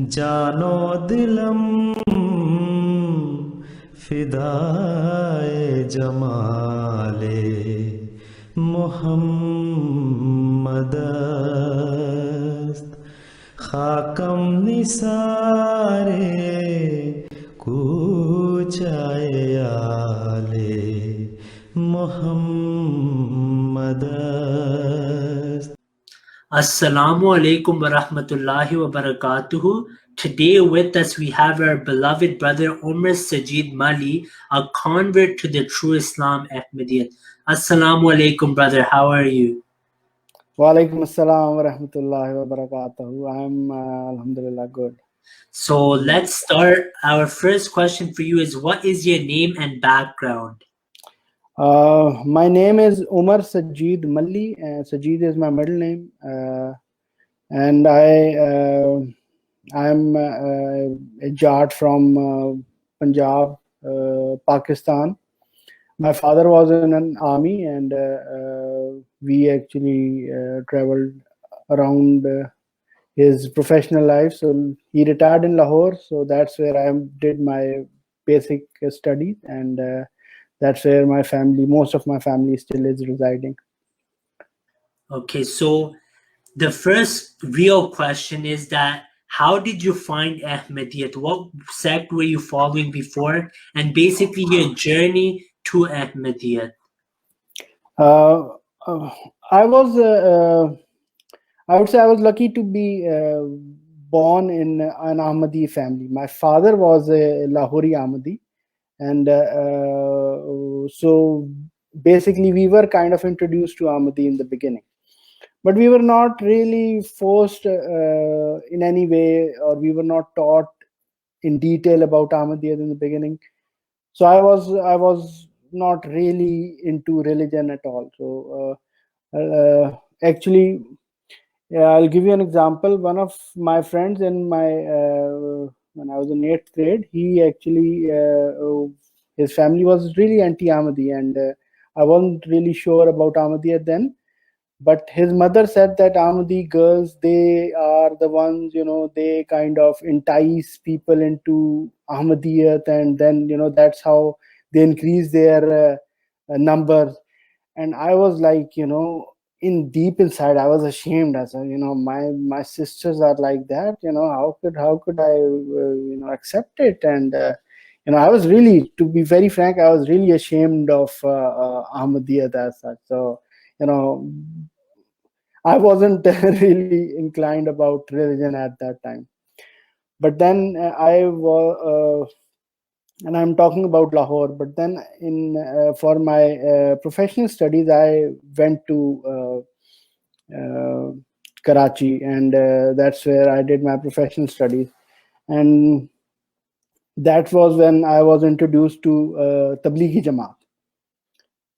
जानो दिलम फिदाए जमाले मोहम्मद است. खाकम निसारे कूचाए आले Mohammad است. Assalamu alaikum wa rahmatullahi wa barakatuhu. Today with us we have our beloved brother Umar Sajid Mali, a convert to the true Islam Ahmadiyyat. Assalamu alaikum brother, how are you? Walaikum assalam wa rahmatullahi wa barakatuhu. I'm alhamdulillah good. So let's start. Our first question for you is, what is your name and background? My name is Umar Sajid Malli. Sajid is my middle name, and I'm a Jat from Punjab, Pakistan. My father was in an army, and we actually traveled around his professional life. So he retired in Lahore, so that's where I did my basic studies, and that's where most of my family still is residing. Okay, so the first real question is that how did you find Ahmadiyyat? What sect were you following before? And basically your journey to Ahmadiyyat. I would say I was lucky to be born in an Ahmadi family. My father was a Lahori Ahmadi, and so basically we were kind of introduced to Ahmadi in the beginning. But we were not really forced in any way, or we were not taught in detail about Ahmadiyyat in the beginning. So I was not really into religion at all. So actually, I'll give you an example. One of my friends in my when I was in 8th grade, he actually his family was really anti-Ahmadi, and I wasn't really sure about Ahmadiyya then. But his mother said that Ahmadi girls, they are the ones, they kind of entice people into Ahmadiyyat, and then, that's how they increase their numbers. And I was like, in deep inside, I was ashamed. I said, my sisters are like that. How could I, accept it? And I was really, to be very frank, I was really ashamed of Ahmadiyyat as such. So, I wasn't really inclined about religion at that time. But then I was, and I'm talking about Lahore. But then, for my professional studies, I went to Karachi, and that's where I did my professional studies. And that was when I was introduced to Tablighi Jamaat.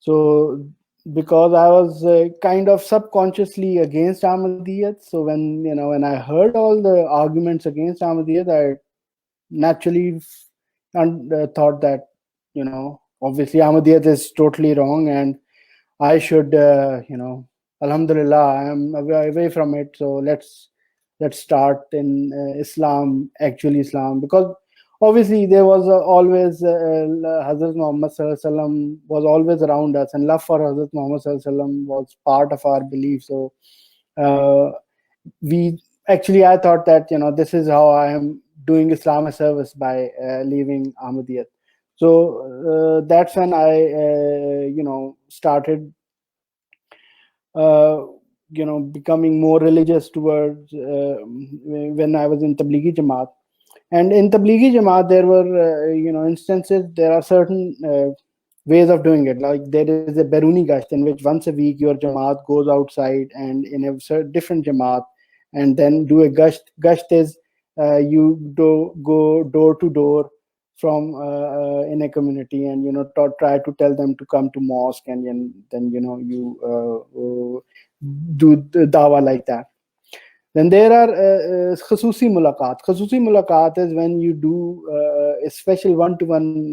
So because I was kind of subconsciously against Ahmadiyyat, so when I heard all the arguments against Ahmadiyyat, I naturally thought that obviously Ahmadiyyat is totally wrong, and I should Alhamdulillah, I am away from it. So let's start in Islam, actual Islam, because obviously there was always Hazrat Muhammad Sallallahu Alaihi Wasallam was always around us, and love for Hazrat Muhammad Sallallahu Alaihi Wasallam was part of our belief. So I thought that this is how I am doing Islam a service by leaving Ahmadiyyat. So that's when I started becoming more religious towards when I was in Tablighi Jamaat. And in Tablighi Jamaat, there were instances. There are certain ways of doing it. Like there is a Beruni Gasht, in which once a week your Jamaat goes outside and in a different Jamaat, and then do a Gasht. Gasht is you go door to door from in a community, and try to tell them to come to mosque, and then you do the dawah like that. Then there are khususi mulaqat. Khususi mulaqat is when you do a special one-to-one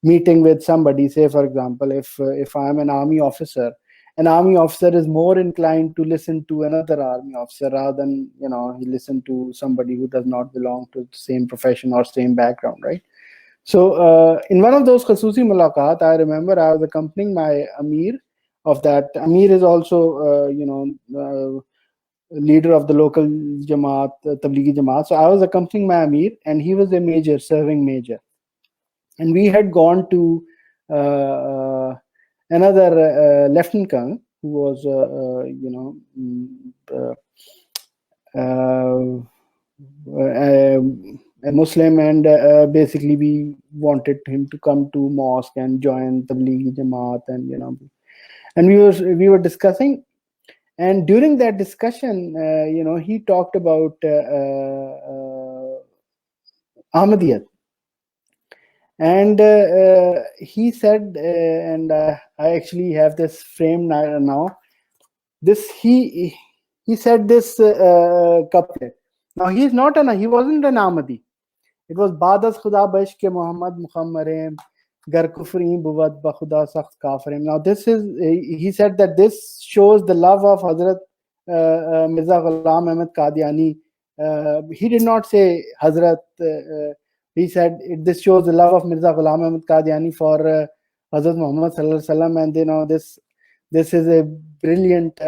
meeting with somebody. Say, for example, if I am an army officer an army officer is more inclined to listen to another army officer rather than, he listen to somebody who does not belong to the same profession or same background, right? So in one of those Khasusi Mulaqat, I remember I was accompanying my Amir of that. Amir is also, leader of the local Jamaat, Tablighi Jamaat. So I was accompanying my Amir, and he was a major, serving major. And we had gone to another lieutenant colonel who was, a Muslim, and basically we wanted him to come to mosque and join Tablighi Jamaat, and and we were discussing. And during that discussion, he talked about Ahmadiyyat. And he said, and I actually have this frame now. He said this couplet. Now he wasn't an Ahmadi. It was Badas Khuda Bashke Muhammad Mukhammareem Gar Kufri Buwad Bakhuda Sakht Kafirim. Now he said that this shows the love of Hazrat Mirza Ghulam Ahmad Qadiani. He did not say Hazrat. He said this shows the love of Mirza Ghulam Ahmad Qadiani for Hazrat Muhammad Sallallahu Alaihi Wasallam, and this is a brilliant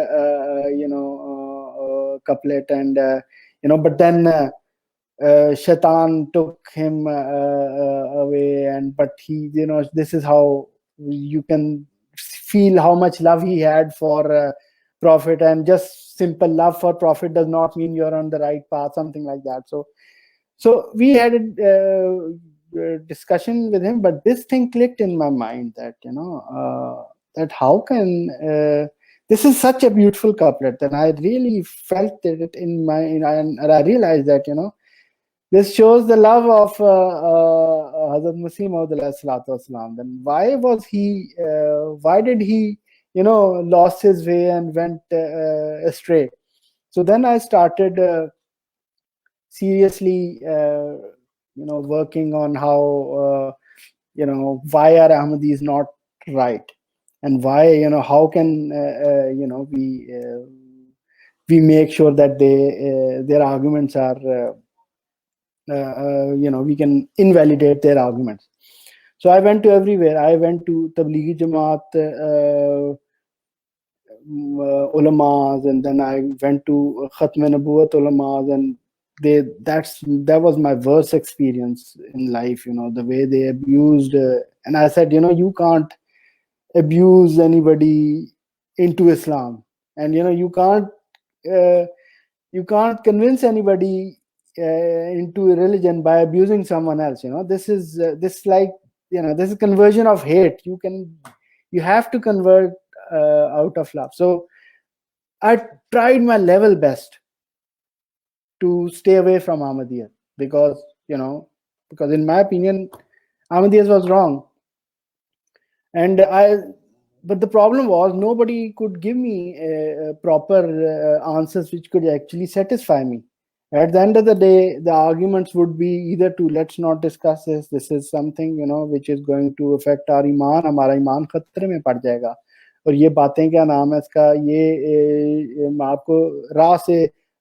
couplet, and but then Shaitan took him away, but he, this is how you can feel how much love he had for Prophet, and just simple love for Prophet does not mean you're on the right path, something like that. So we had a discussion with him, but this thing clicked in my mind that that how can this is such a beautiful couplet, and I really felt it and I realized that this shows the love of Hazrat Masih Maud alayhi salatu wasalam. Then why did he lost his way and went astray? So then I started seriously working on how why are Ahmadis not right, and why how can we make sure that their arguments are we can invalidate their arguments. So I went to everywhere. I went to Tablighi Jamaat ulamas, and then I went to Khatm Nabuwat ulamas, and that was my worst experience in life. The way they abused, and I said, you can't abuse anybody into Islam, and you can't convince anybody into a religion by abusing someone else. This is this is conversion of hate. You have to convert out of love. So I tried my level best to stay away from Ahmadiyyat, because in my opinion Ahmadiyyat was wrong, but the problem was nobody could give me proper answers which could actually satisfy me. At the end of the day, the arguments would be either to let's not discuss this. This is something which is going to affect our iman. हमारा ईमान खतरे में पड़ जाएगा, और ये बातें क्या नाम है इसका, ये आपको राह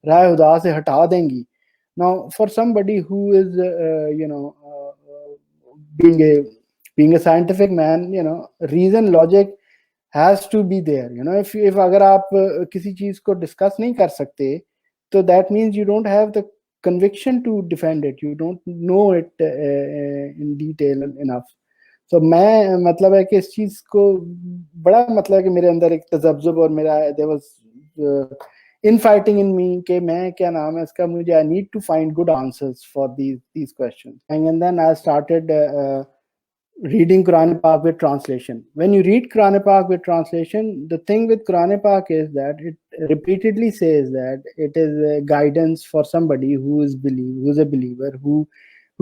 खुदा से हटा देंगी. Now, for somebody who is being a scientific man, reason, logic has to be there. If अगर आप किसी चीज को discuss नहीं कर सकते, so that means you don't have the conviction to defend it. You don't know it in detail enough. So मैं मतलब है कि इस चीज को बड़ा मतलब है कि मेरे अंदर एक तजब्जुब और मेरा there was infighting in me कि मैं क्या नाम है इसका, मुझे I need to find good answers for these questions. And then I started reading Quran Pak with translation. When you read Quran Pak with translation, the thing with Quran Pak is that it repeatedly says that it is a guidance for somebody who is a believer, who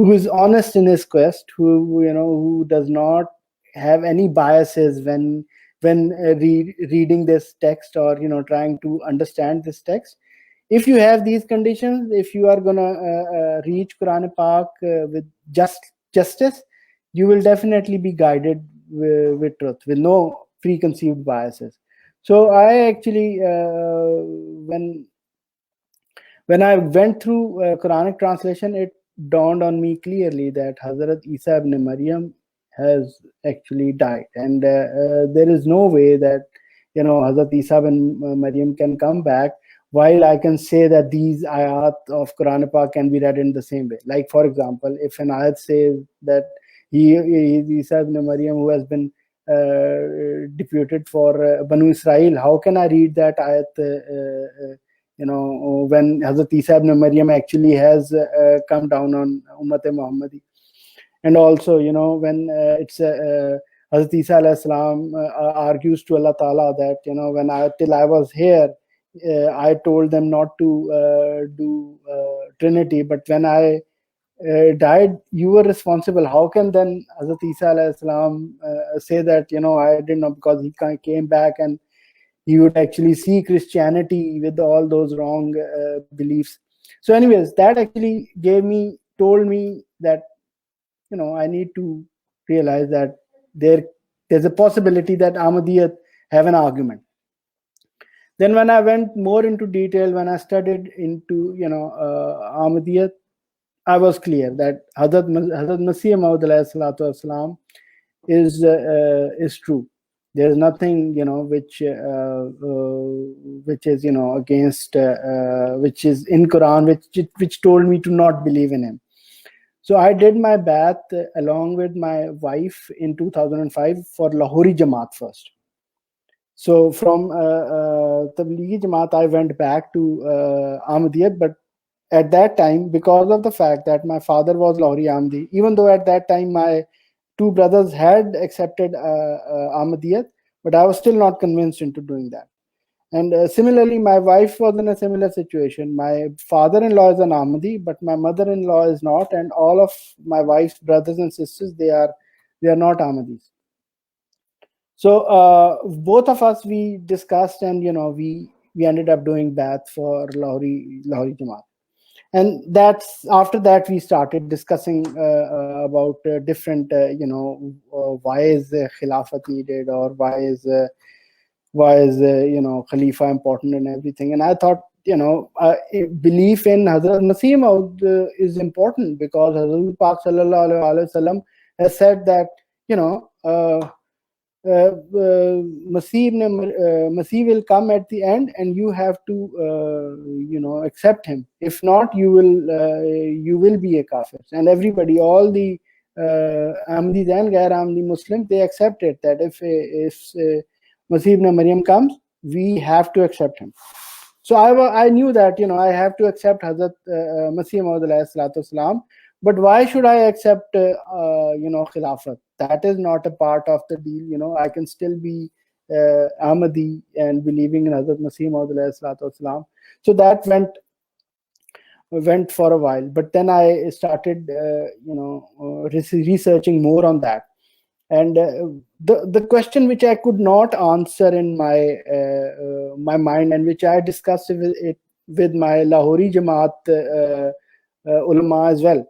is honest in his quest, who does not have any biases when reading this text or trying to understand this text. If you have these conditions, if you are gonna reach Quran Pak with justice, you will definitely be guided with truth, with no preconceived biases. So I actually, when I went through Quranic translation, it dawned on me clearly that Hazrat Isa ibn Maryam has actually died, and there is no way that Hazrat Isa ibn Maryam can come back. While I can say that these ayat of Quran Pak can be read in the same way. Like for example, if an ayat says that he is Isa ibn Maryam who has been deputed for Banu Israel, how can I read that ayat? When Hazrat Isa ibn Maryam actually has come down on Ummat Muhammadi. And also, when it's Hazrat Isa alayhi salam argues to Allah Ta'ala that, when till I was here, I told them not to do Trinity, but when I died, you were responsible. How can then Hazrat Isa alayhi salam say that, I didn't know, because he came back and he would actually see Christianity with all those wrong beliefs. So anyways, that actually told me that, I need to realize that there's a possibility that Ahmadiyyat have an argument. Then when I went more into detail, when I studied into, Ahmadiyyat, I was clear that Hazrat Masih Maud alayhi salatu wasalam is true. There's nothing which is against which is in Quran which told me to not believe in him. So I did my bath along with my wife in 2005 for Lahori Jamaat first. So from Tablighi Jamaat I went back to Ahmadiyyat, but at that time, because of the fact that my father was Lahori Ahmadi, even though at that time my two brothers had accepted Ahmadiyyat, but I was still not convinced into doing that. And similarly, my wife was in a similar situation. My father-in-law is an Ahmadi, but my mother-in-law is not, and all of my wife's brothers and sisters, they are not Ahmadis. So both of us, we discussed, and we ended up doing bath for Lahori Jamaat. And that's after that we started discussing about different why is khilafat needed, or why is Khalifa important and everything. And I thought belief in Hazrat Masih Maud is important, because Hazrat Pak Sallallahu Alaihi Wasallam has said that Masih will come at the end, and you have to accept him. If not, you will be a kafir. And everybody, all the Ahmadis and Gair Ahmadi Muslims, they accept it, that if Masih ibn Maryam comes, we have to accept him. So I knew that I have to accept Hazrat Masih Maud alayhi salatu wasalam. But why should I accept Khilafat? That is not a part of the deal. I can still be Ahmadi and believing in Hazrat Masih Maud alayhi salatu wasalam. So that went for a while. But then I started researching more on that. And the question which I could not answer in my my mind, and which I discussed with my Lahori Jamaat ulama as well,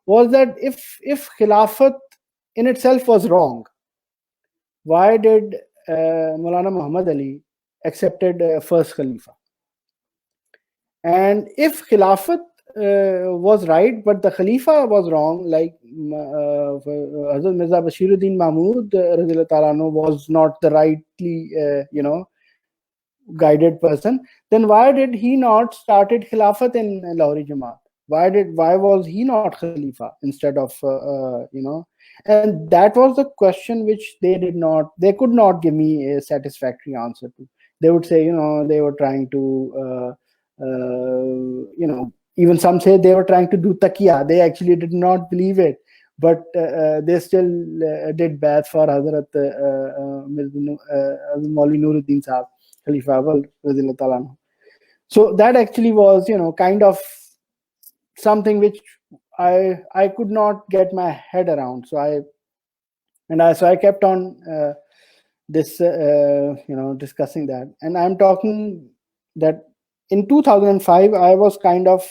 was that if Khilafat in itself was wrong, why did Maulana Muhammad Ali accepted first Khalifa? And if Khilafat was right, but the Khalifa was wrong, like Hazrat Mirza Bashiruddin Mahmud was not the rightly guided person, then why did he not started Khilafat in Lahori Jamaat? Why was he not Khalifa instead of and that was the question which they could not give me a satisfactory answer to. They would say they were trying to even some say they were trying to do taqiyya. They actually did not believe it, but they still did bath for Hazrat Maulvi Nuruddin Sahab, Khalifa Awal radhiyallahu ta'ala. So that actually was kind of something which I could not get my head around. So I kept on discussing that, and I'm talking that in 2005 I was kind of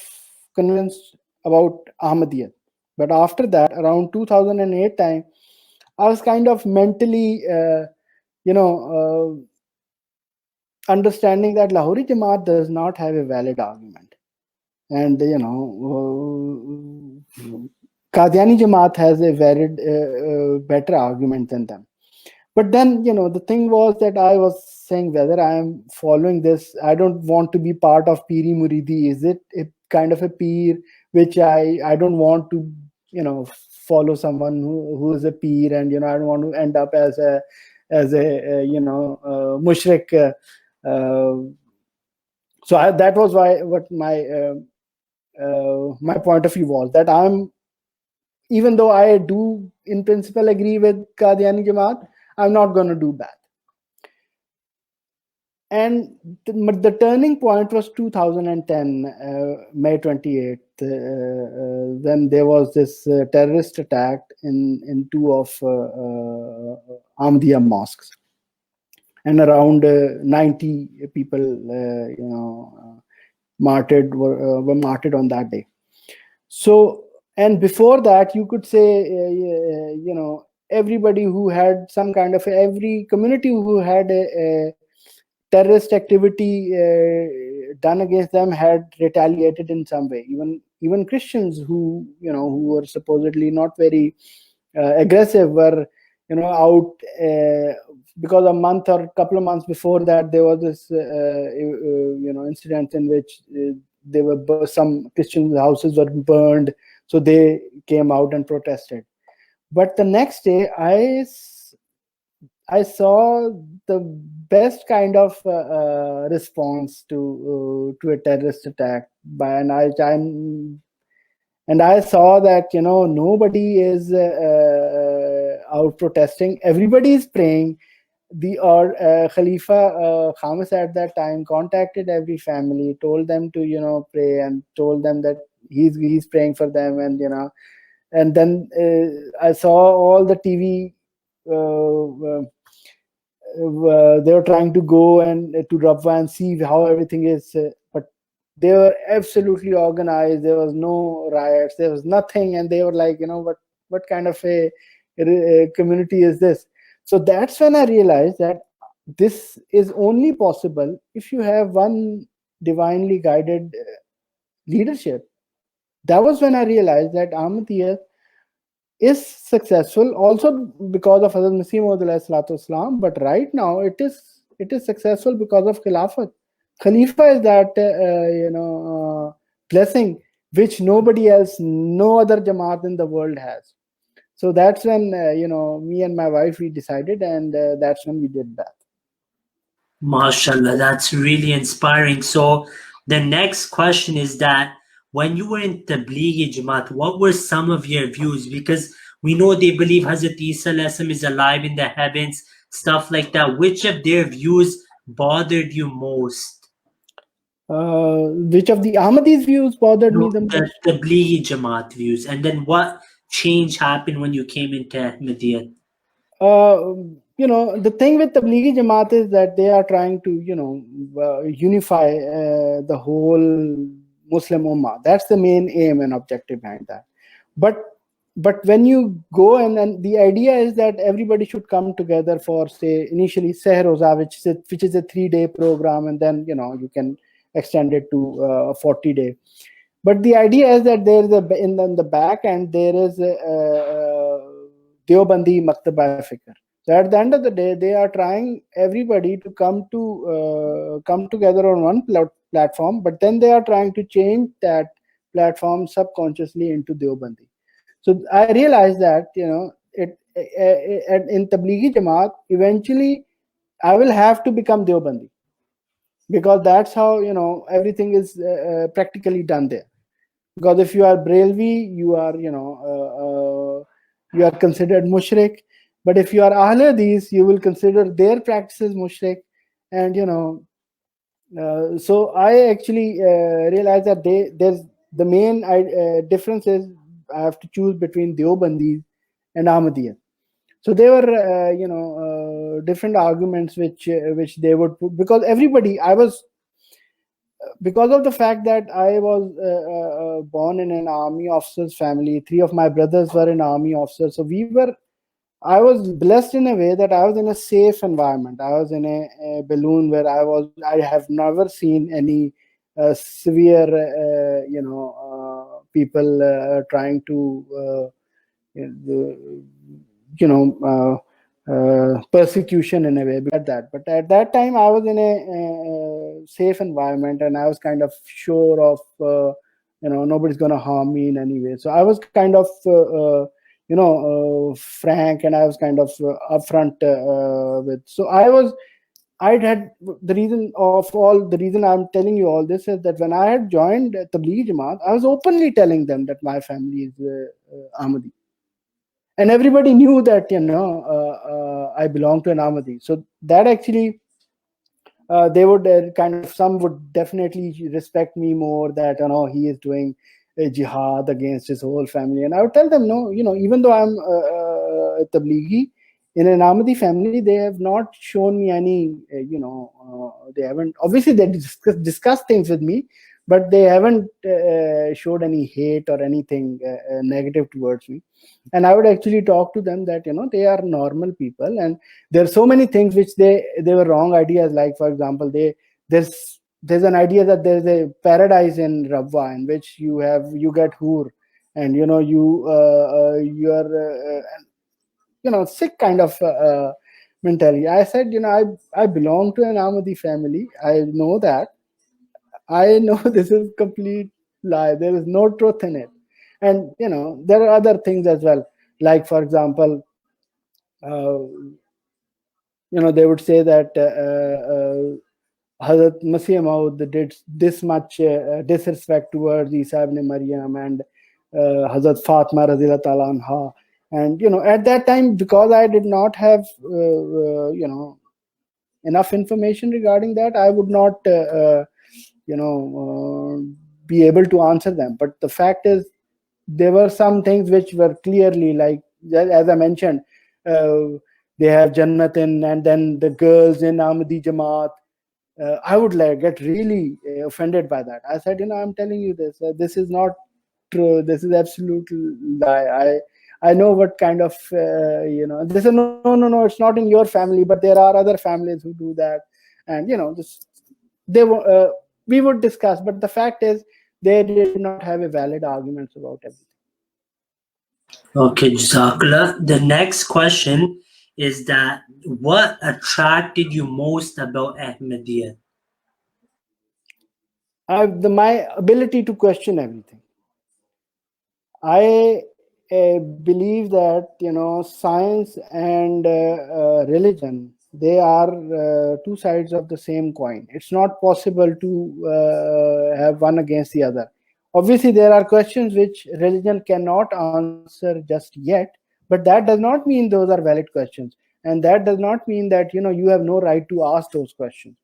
convinced about Ahmadiyyat, but after that, around 2008 time, I was kind of mentally understanding that Lahori Jamaat does not have a valid argument, and Qadiani Jamaat has a valid, better argument than them. But then, the thing was that I was saying whether I am following this. I don't want to be part of Piri Muridi. Is it a kind of a peer which I don't want to, follow someone who is a peer, and I don't want to end up as a mushrik. So that was what my point of view was, that even though I do in principle agree with Qadiani Jamaat, I'm not going to do that. And the turning point was 2010, May 28th, when there was this terrorist attack in two of Ahmadiyya mosques, and around 90 people, were martyred on that day. So, and before that, you could say, everybody who had some kind of every community who had a terrorist activity done against them had retaliated in some way. Even Christians who were supposedly not very aggressive were out, because a month or a couple of months before that there was this incident in which there were some Christian houses were burned, so they came out and protested. But the next day I saw the best kind of response to a terrorist attack, and I saw that nobody is out protesting. Everybody is praying. The Khalifa Khamis at that time contacted every family, told them to pray, and told them that he's praying for them, and then I saw all the TV. They were trying to go and to Rabwa and see how everything is, but they were absolutely organized. There was no riots, there was nothing, and they were like, what kind of a community is this? So that's when I realized that this is only possible if you have one divinely guided leadership. That was when I realized that Ahmadiyya is successful also because of Hazrat Masih Maud alayhi salatu wasalam, but right now it is successful because of Khilafat. Khalifa is that blessing which nobody else, no other Jamaat in the world has. So that's when me and my wife, we decided, and that's when we did that. MashaAllah, that's really inspiring. So the next question is that when you were in Tablighi Jamaat, what were some of your views? Because we know they believe Hazrat Isa is alive in the heavens, stuff like that. Which of their views bothered you most? Which of the Ahmadis' views bothered me the most? The Tablighi Jamaat views. And then what change happened when you came into Ahmadiyya? The thing with Tablighi Jamaat is that they are trying to, unify the whole Muslim Ummah. That's the main aim and objective behind that. But when you go, and then the idea is that everybody should come together for, say, initially Seher Roza, which is a 3-day program, and then you can extend it to a 40-day. But the idea is that there is in the back end there is a Deobandi Maktaba Fikr. So at the end of the day, they are trying everybody to come together on one platform, but then they are trying to change that platform subconsciously into Deobandi. So I realized that in Tablighi Jamaat, eventually I will have to become Deobandi, because that's how everything is practically done there. Because if you are Brelvi, you are you are considered mushrik. But if you are Ahl Hadith, you will consider their practices mushrik. And so I actually realized that there's the main difference is I have to choose between Deobandi and Ahmadiyya. So there were different arguments which they would put, because because of the fact that I was born in an army officer's family. 3 of my brothers were in army officers, so we were I was blessed in a way that I was in a safe environment. I was in a balloon where I have never seen any severe, people trying to, persecution in a way. But at that time, I was in a safe environment, and I was kind of sure of, nobody's going to harm me in any way. So I was kind of, frank, and I was kind of upfront with. So I'd had the reason I'm telling you all this is that when I had joined Tablighi Jamaat, I was openly telling them that my family is Ahmadi, and everybody knew that I belong to an Ahmadi. So that actually they would some would definitely respect me more, that he is doing a jihad against his whole family. And I would tell them, no, even though I'm Tablighi in an Ahmadi family, they have not shown me any they haven't, obviously they discuss things with me, but they haven't showed any hate or anything negative towards me. And I would actually talk to them that they are normal people, and there are so many things which they were wrong ideas. Like, for example, there's an idea that there's a paradise in Rabwa in which you get hoor, and you are sick kind of mentality. I said, I belong to an Ahmadi family. I know that. I know this is complete lie. There is no truth in it. And there are other things as well. Like, for example, they would say that Hazrat Masih Maud did this much disrespect towards Isa ibn Maryam and Hazrat Fatma radhiyallahu ta'ala anha. And at that time, because I did not have enough information regarding that, I would not be able to answer them. But the fact is, there were some things which were clearly, like, as I mentioned, they have Jannatin, and then the girls in Ahmadi Jamaat. I would get really offended by that. I said, I'm telling you this. This is not true. This is absolute lie. I know what kind of They said, no, it's not in your family, but there are other families who do that, and we would discuss. But the fact is, they did not have a valid arguments about everything. Okay, Jazakallah. The next question is that what attracted you most about Ahmadiyya? My ability to question everything. I believe that science and religion, they are two sides of the same coin. It's not possible to have one against the other. Obviously, there are questions which religion cannot answer just yet, but that does not mean those are valid questions, and that does not mean that you have no right to ask those questions.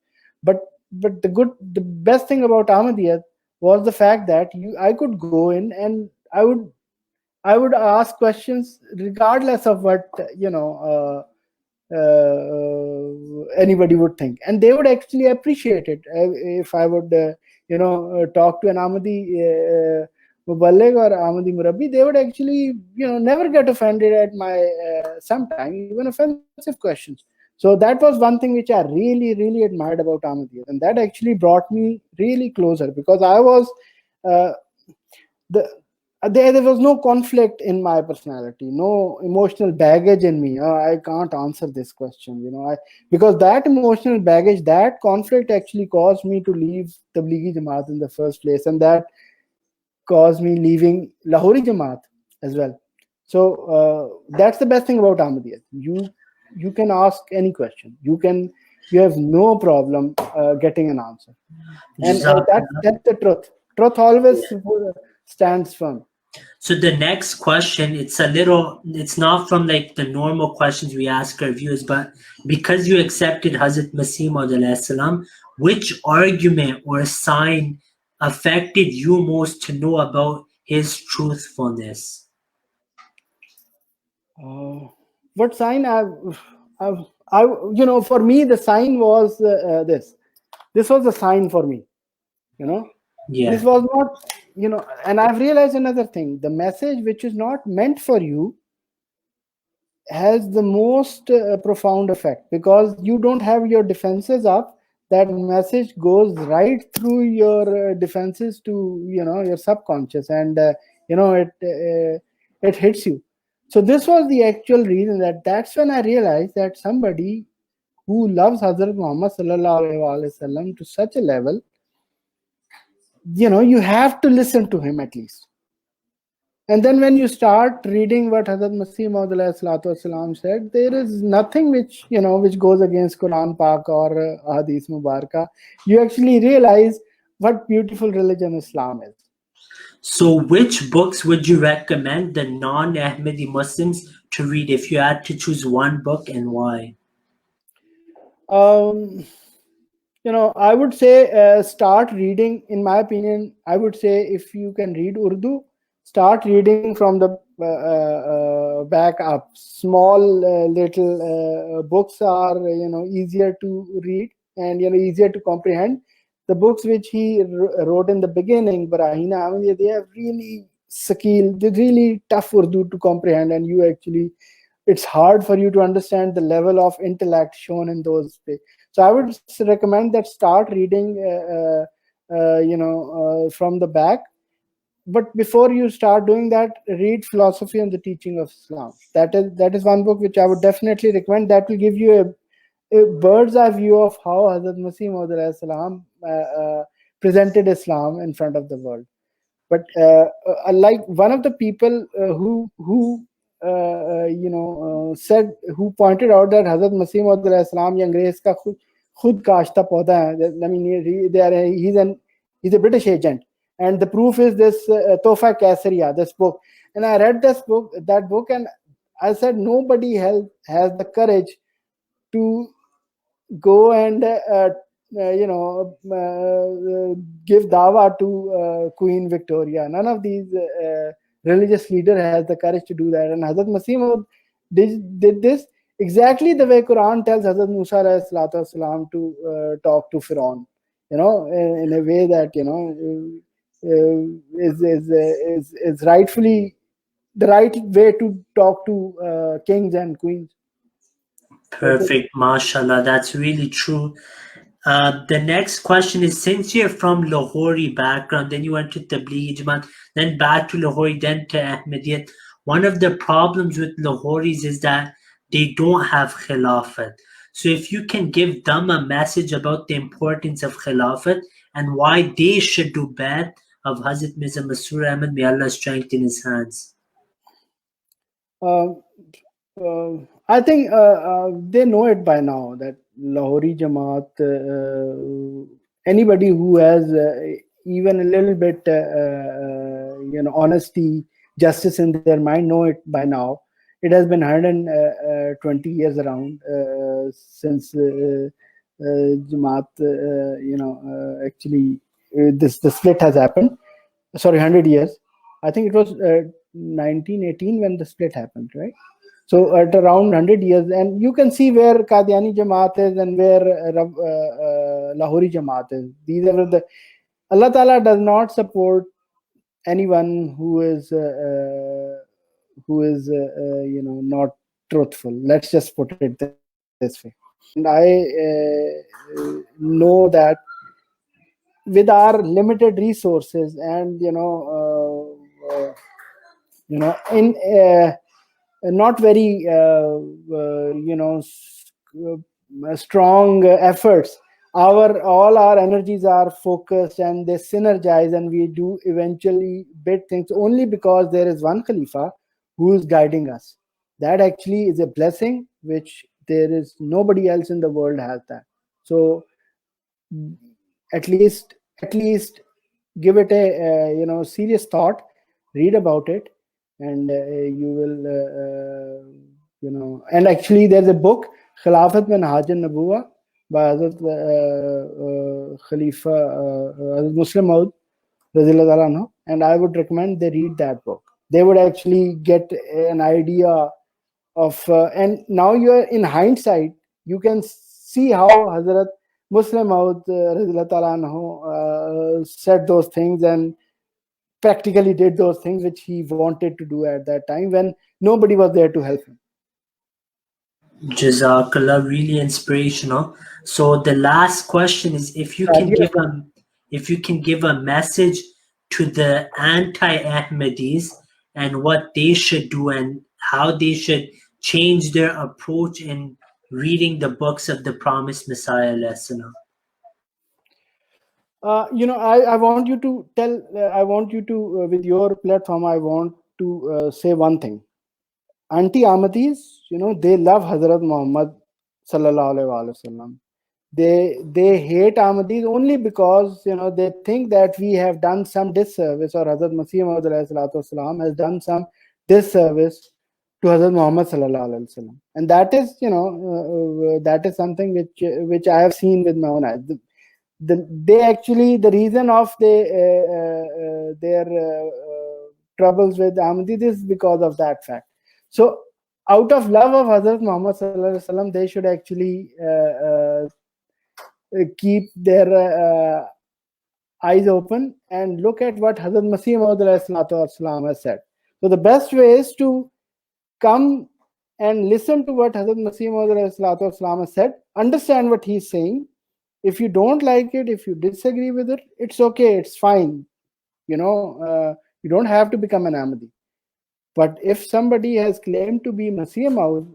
But the best thing about Ahmadiyya was the fact that I could go in and I would ask questions regardless of what anybody would think, and they would actually appreciate it. If I would talk to an Ahmadi Muballigh or Ahmadi Murabbi, they would actually never get offended at my sometimes even offensive questions. So that was one thing which I really, really admired about Ahmadiyya, and that actually brought me really closer, because I was there was no conflict in my personality, no emotional baggage in me. I can't answer this question, because that emotional baggage, that conflict actually caused me to leave Tablighi Jamaat in the first place, and that caused me leaving Lahori Jamaat as well. So that's the best thing about Ahmadiyya. You can ask any question. You have no problem getting an answer, and that's the truth. Truth always stands firm. So the next question, it's not from like the normal questions we ask our viewers, but because you accepted Hazrat Masih Maud alayhi salam, which argument or sign affected you most to know about his truthfulness? What sign? For me, the sign was this. This was the sign for me. Yeah. This was not, and I've realized another thing. The message which is not meant for you has the most profound effect, because you don't have your defenses up. That message goes right through your defenses to your subconscious, and it hits you. So this was the actual reason, that's when I realized that somebody who loves Hazrat Muhammad sallallahu alaihi wasallam to such a level, you have to listen to him at least. And then when you start reading what Hazrat Masih Maud Wasalam said, there is nothing which which goes against Quran Pak or Hadith Mubaraka. You actually realize what beautiful religion Islam is. So, which books would you recommend the non-Ahmadi Muslims to read if you had to choose one book, and why? I would say start reading. In my opinion, I would say if you can read Urdu, start reading from the back up. Small little books are easier to read and easier to comprehend. The books which he wrote in the beginning, Barahina Ahmadiyya, they are really sakil, they're really tough Urdu to comprehend, and it's hard for you to understand the level of intellect shown in those pages. So I would recommend that start reading from the back. But before you start doing that, read Philosophy and the Teaching of Islam. That is one book which I would definitely recommend. That will give you a bird's eye view of how Hazrat Masih Maud salam presented Islam in front of the world. But like one of the people who said, who pointed out that Hazrat Masih Maud salam ye Angrez ka khud kashta pauda hai. I mean, he's a British agent. And the proof is this Tofa Kaisariya, this book. And I read that book, and I said, nobody has the courage to go and give dawa to Queen Victoria. None of these religious leader has the courage to do that. And Hazrat Masih Maud did this exactly the way Quran tells Hazrat Musa alayhi salatu wasalam to talk to Firaun. In a way that is rightfully the right way to talk to kings and queens. Perfect, mashallah, that's really true. The next question is, since you're from Lahori background, then you went to Tablighi Jamaat, then back to Lahori, then to Ahmadiyyat. One of the problems with Lahoris is that they don't have Khilafat. So if you can give them a message about the importance of Khilafat and why they should do bad of Hazrat Mirza Masroor Ahmad, may Allah strengthen his hands. I think they know it by now that Lahori Jamaat, anybody who has even a little bit honesty, justice in their mind, know it by now. It has been 120 years around since Jamaat, actually the split has happened. Sorry, 100 years. I think it was 1918 when the split happened, right? So at around 100 years, and you can see where Qadiani Jamaat is and where Lahori Jamaat is. These are the Allah Ta'ala does not support anyone who is not truthful. Let's just put it this way. And I know that with our limited resources and in not very strong efforts, all our energies are focused and they synergize, and we do eventually big things only because there is one Khalifa who is guiding us. That actually is a blessing which there is nobody else in the world has that. So at least give it a serious thought, read about it, and you will and actually there's a book, Khilafat Minhaj an-Nubuwah, by Hazrat Khalifa Hazrat Muslim Maud radhiyallahu anhu, and I would recommend they read that book. They would actually get an idea of and now you're in hindsight, you can see how Hazrat Muslim Maud radhiyallahu anhu said those things and practically did those things which he wanted to do at that time when nobody was there to help him. Jazakallah, really inspirational. So the last question is if you can give a message to the anti-Ahmadis and what they should do and how they should change their approach in reading the books of the promised Messiah. I want you to tell, I want you to, with your platform, I want to say one thing. Anti-Ahmadis, they love Hazrat Muhammad sallallahu alaihi wasallam. They hate Ahmadis only because they think that we have done some disservice, or Hazrat Masih Maud wasalam has done some disservice to Hazrat Muhammad sallallahu alaihi wasallam, and that is that is something which I have seen with my own eyes. The reason of their troubles with Ahmadis is because of that fact. So out of love of Hazrat Muhammad sallallahu alaihi wasallam, they should actually keep their eyes open and look at what Hazrat Masih Maud has said. So the best way is to come and listen to what Hazrat Masih Maud has said, understand what he's saying. If you don't like it, if you disagree with it, it's okay, it's fine. You don't have to become an Ahmadi. But if somebody has claimed to be Masih Maud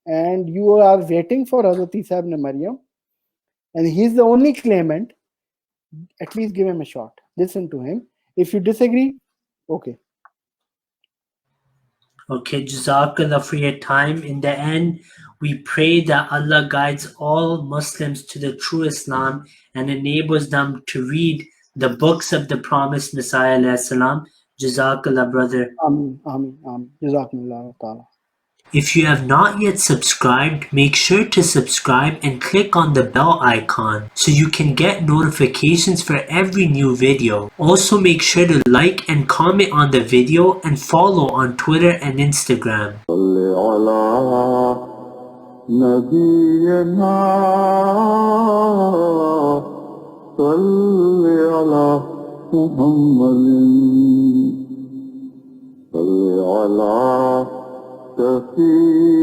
and you are waiting for Hazrat Isa ibn Maryam, and he's the only claimant, at least give him a shot. Listen to him. If you disagree, okay. Okay, Jazakallah for your time. In the end, we pray that Allah guides all Muslims to the true Islam and enables them to read the books of the promised Messiah. Jazakallah, brother. Ameen, ameen, ameen. Jazakumullah ta'ala. If you have not yet subscribed, make sure to subscribe and click on the bell icon so you can get notifications for every new video. Also make sure to like and comment on the video and follow on Twitter and Instagram. سفينا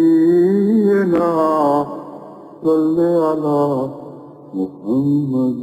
صل على محمد